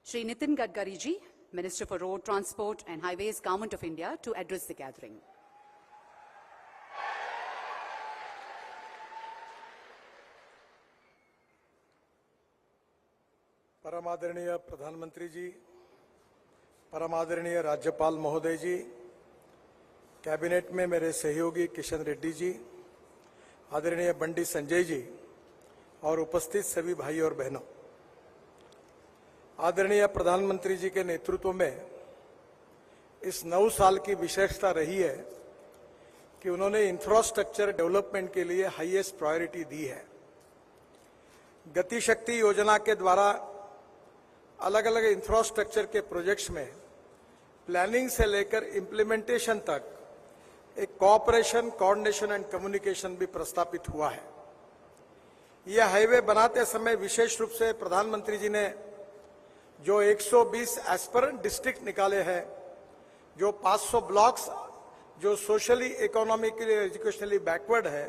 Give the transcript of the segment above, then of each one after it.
Shri Nitin Gadkari ji, Minister for Road Transport and Highways, Government of India, to address the gathering. परमादरणीय प्रधानमंत्री जी, परमादरणीय राज्यपाल महोदय जी, cabinet में मेरे सहयोगी किशन रेड्डी जी, आदरणीय बंडी संजय जी और उपस्थित सभी भाई और बहनों, आदरणीय प्रधानमंत्री जी के नेतृत्व में इस 9 साल की विशेषता रही है कि उन्होंने इंफ्रास्ट्रक्चर डेवलपमेंट के लिए हाईएस्ट प्रायोरिटी दी है। गति शक्ति योजना के द्वारा अलग अलग इंफ्रास्ट्रक्चर के प्रोजेक्ट्स में प्लानिंग से लेकर इम्प्लीमेंटेशन तक एक कोऑपरेशन, कोऑर्डिनेशन एंड कम्युनिकेशन भी प्रस्तापित हुआ है। यह हाईवे बनाते समय विशेष रूप से प्रधानमंत्री जी ने जो 120 एस्पिरेंट डिस्ट्रिक्ट निकाले हैं, जो 500 ब्लॉक्स जो सोशली, इकोनॉमिकली, एजुकेशनली बैकवर्ड है,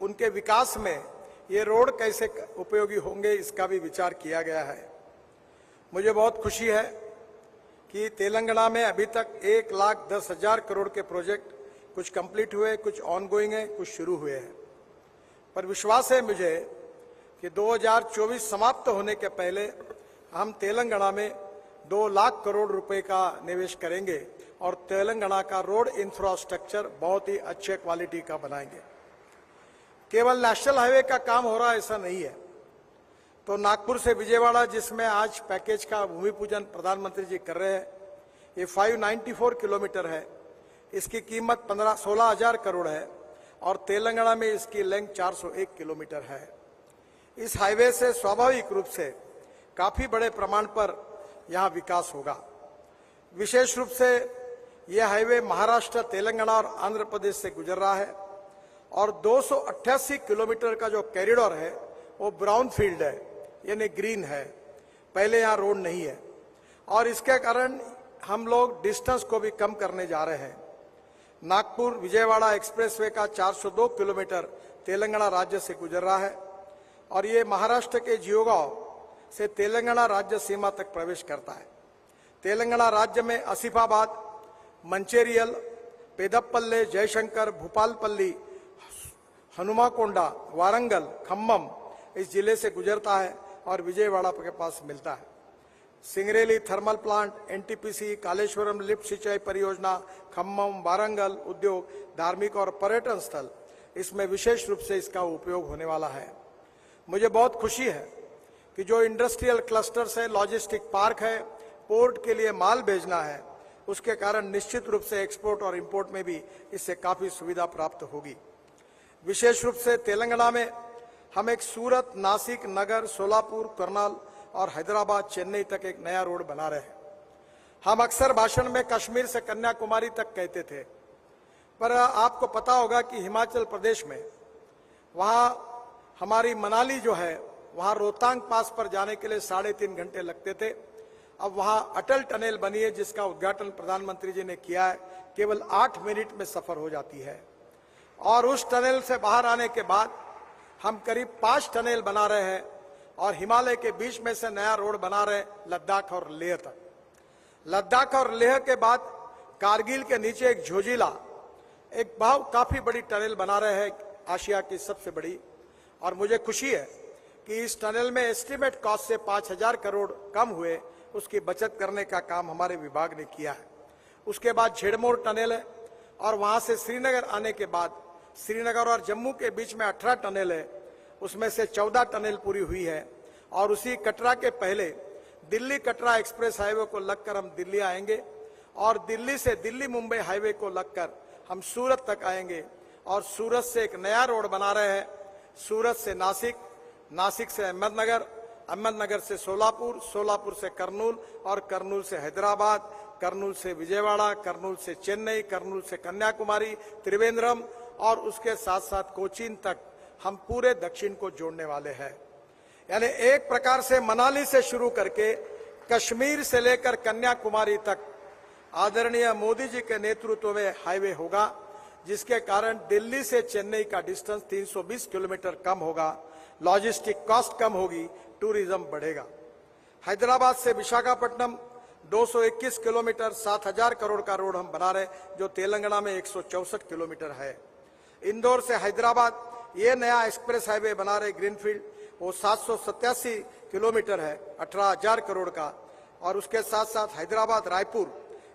उनके विकास में ये रोड कैसे उपयोगी होंगे, इसका भी विचार किया गया है। मुझे बहुत खुशी है कि तेलंगाना में अभी तक 1,10,000 करोड़ के प्रोजेक्ट कुछ कंप्लीट हुए, कुछ ऑनगोइंग है, कुछ शुरू हुए हैं। पर विश्वास है मुझे कि 2024 समाप्त होने के पहले हम तेलंगाना में 2 लाख करोड़ रुपए का निवेश करेंगे और तेलंगाना का रोड इंफ्रास्ट्रक्चर बहुत ही अच्छे क्वालिटी का बनाएंगे। केवल नेशनल हाईवे का काम हो रहा है ऐसा नहीं है। तो नागपुर से विजयवाड़ा, जिसमें आज पैकेज का भूमि पूजन प्रधानमंत्री जी कर रहे हैं, ये 594 किलोमीटर है। इसकी कीमत 16,000 करोड़ है और तेलंगाना में इसकी लेंथ 401 किलोमीटर है। इस हाईवे से स्वाभाविक रूप से काफी बड़े प्रमाण पर यहां विकास होगा। विशेष रूप से यह हाईवे महाराष्ट्र, तेलंगाना और आंध्र प्रदेश से गुजर रहा है और 288 किलोमीटर का जो कॉरिडोर है वो ब्राउन फील्ड है, यानी ग्रीन है। पहले यहाँ रोड नहीं है और इसके कारण हम लोग डिस्टेंस को भी कम करने जा रहे हैं। नागपुर विजयवाड़ा एक्सप्रेसवे का 402 किलोमीटर तेलंगाना राज्य से गुजर रहा है और ये महाराष्ट्र के जियोगांव से तेलंगाना राज्य सीमा तक प्रवेश करता है। तेलंगाना राज्य में आसिफाबाद, मंचेरियल, पेदप्पल्ले, जयशंकर, भूपालपल्ली, हनुमाकोंडा, वारंगल, खम्मम इस जिले से गुजरता है और विजयवाड़ा के पास मिलता है। Singareni thermal plant, NTPC, Kaleshwaram lift सिंचाई परियोजना, खम्मम, वारंगल उद्योग, धार्मिक और पर्यटन स्थल, इसमें विशेष रूप से इसका उपयोग होने वाला है। मुझे बहुत खुशी है कि जो इंडस्ट्रियल क्लस्टर्स है, लॉजिस्टिक पार्क है, पोर्ट के लिए माल भेजना है, उसके कारण निश्चित रूप से एक्सपोर्ट और इंपोर्ट में भी इससे काफी सुविधा प्राप्त होगी। विशेष रूप से तेलंगाना में हम एक सूरत, नासिक, नगर, सोलापुर, करनाल और हैदराबाद, चेन्नई तक एक नया रोड बना रहे हैं। हम अक्सर भाषण में कश्मीर से कन्याकुमारी तक कहते थे, पर आपको पता होगा कि हिमाचल प्रदेश में वहां हमारी मनाली जो है, वहां रोहतांग पास पर जाने के लिए 3.5 घंटे लगते थे। अब वहां अटल टनल बनी है, जिसका उद्घाटन प्रधानमंत्री जी ने किया है। केवल 8 मिनट में सफर हो जाती है और उस टनल से बाहर आने के बाद हम करीब 5 टनल बना रहे हैं और हिमालय के बीच में से नया रोड बना रहे लद्दाख और लेह तक। लद्दाख और लेह के बाद कारगिल के नीचे एक झोजिला, एक काफी बड़ी टनल बना रहे हैं, आशिया की सबसे बड़ी। और मुझे खुशी है कि इस टनल में एस्टिमेट कॉस्ट से 5,000 करोड़ कम हुए, उसकी बचत करने का काम हमारे विभाग ने किया है। उसके बाद झेड़मोर टनल है और वहां से श्रीनगर आने के बाद श्रीनगर और जम्मू के बीच में 18 टनल है, उसमें से 14 टनल पूरी हुई है। और उसी कटरा के पहले दिल्ली कटरा एक्सप्रेस हाईवे को लगकर हम दिल्ली आएंगे और दिल्ली से दिल्ली मुंबई हाईवे को लगकर हम सूरत तक आएंगे और सूरत से एक नया रोड बना रहे हैं, सूरत से नासिक, नासिक से अहमदनगर, अहमदनगर से सोलापुर, सोलापुर से कर्नूल और कर्नूल से हैदराबाद, कर्नूल से विजयवाड़ा, कर्नूल से चेन्नई, कर्नूल से कन्याकुमारी, त्रिवेंद्रम और उसके साथ साथ कोचीन तक हम पूरे दक्षिण को जोड़ने वाले हैं। यानी एक प्रकार से मनाली से शुरू करके कश्मीर से लेकर कन्याकुमारी तक आदरणीय मोदी जी के नेतृत्व में हाईवे होगा, जिसके कारण दिल्ली से चेन्नई का डिस्टेंस 320 किलोमीटर कम होगा, लॉजिस्टिक कॉस्ट कम होगी, टूरिज्म बढ़ेगा। हैदराबाद से विशाखापट्टनम 221 किलोमीटर 7,000 करोड़ का रोड हम बना रहे, जो तेलंगाना में 164 किलोमीटर है। इंदौर से हैदराबाद ये नया एक्सप्रेस हाईवे बना रहे ग्रीनफील्ड, वो 787 किलोमीटर है, 18,000 करोड़ का। और उसके साथ साथ हैदराबाद रायपुर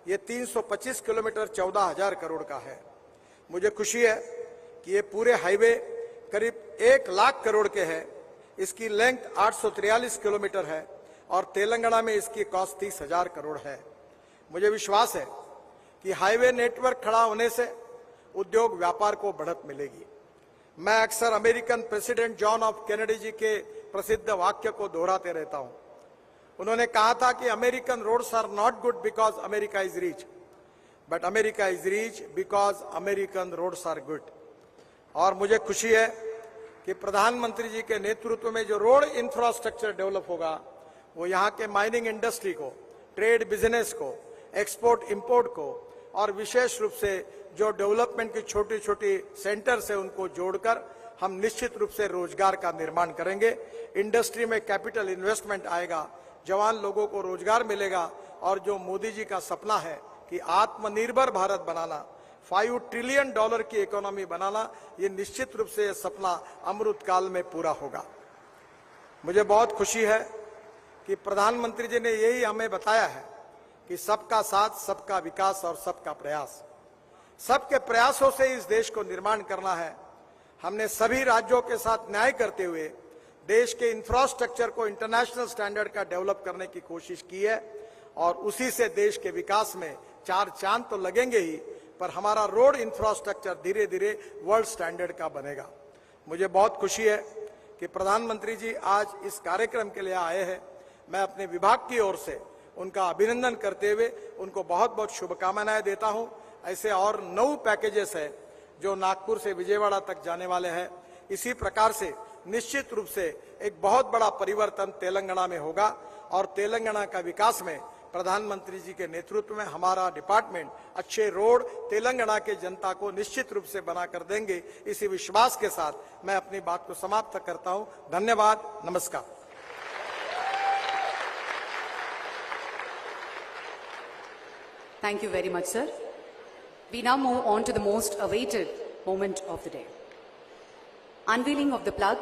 ये 325 किलोमीटर 14,000 करोड़ का है। मुझे खुशी है कि ये पूरे हाईवे करीब 1 लाख करोड़ के हैं। इसकी लेंथ 843 किलोमीटर है और तेलंगाना में इसकी कॉस्ट 30,000 करोड़ है। मुझे विश्वास है कि हाईवे नेटवर्क खड़ा होने से उद्योग व्यापार को बढ़त मिलेगी। मैं अक्सर American president John F Kennedy ji के प्रसिद्ध वाक्य को दोहराते रहता हूं। उन्होंने कहा था कि American roads are not good because America is rich, but America is rich because American roads are good. और मुझे खुशी है कि प्रधानमंत्री जी के नेतृत्व में जो रोड इंफ्रास्ट्रक्चर डेवलप होगा वो यहाँ के माइनिंग इंडस्ट्री को, ट्रेड बिजनेस को, एक्सपोर्ट इंपोर्ट को और विशेष रूप से जो डेवलपमेंट की छोटी छोटी सेंटर्स है उनको जोड़कर हम निश्चित रूप से रोजगार का निर्माण करेंगे। इंडस्ट्री में कैपिटल इन्वेस्टमेंट आएगा, जवान लोगों को रोजगार मिलेगा और जो मोदी जी का सपना है कि आत्मनिर्भर भारत बनाना, $5 ट्रिलियन की इकोनॉमी बनाना, ये निश्चित रूप से ये सपना अमृत काल में पूरा होगा। मुझे बहुत खुशी है कि प्रधानमंत्री जी ने यही हमें बताया है कि सबका साथ, सबका विकास और सबका प्रयास। सबके प्रयासों से इस देश को निर्माण करना है। हमने सभी राज्यों के साथ न्याय करते हुए देश के इंफ्रास्ट्रक्चर को इंटरनेशनल स्टैंडर्ड का डेवलप करने की कोशिश की है और उसी से देश के विकास में 4 चांद तो लगेंगे ही, पर हमारा रोड इंफ्रास्ट्रक्चर धीरे धीरे वर्ल्ड स्टैंडर्ड का बनेगा। मुझे बहुत खुशी है कि प्रधानमंत्री जी आज इस कार्यक्रम के लिए आए हैं। मैं अपने विभाग की ओर से उनका अभिनंदन करते हुए उनको बहुत बहुत शुभकामनाएं देता हूं। ऐसे और 9 पैकेजेस है जो नागपुर से विजयवाड़ा तक जाने वाले हैं। इसी प्रकार से निश्चित रूप से एक बहुत बड़ा परिवर्तन तेलंगाना में होगा और तेलंगाना का विकास में प्रधानमंत्री जी के नेतृत्व में हमारा डिपार्टमेंट अच्छे रोड तेलंगाना के जनता को निश्चित रूप से बना कर देंगे। इसी विश्वास के साथ मैं अपनी बात को समाप्त करता हूं। धन्यवाद, नमस्कार। Thank you very much, sir. We now move on to the most awaited moment of the day. Unveiling of the plug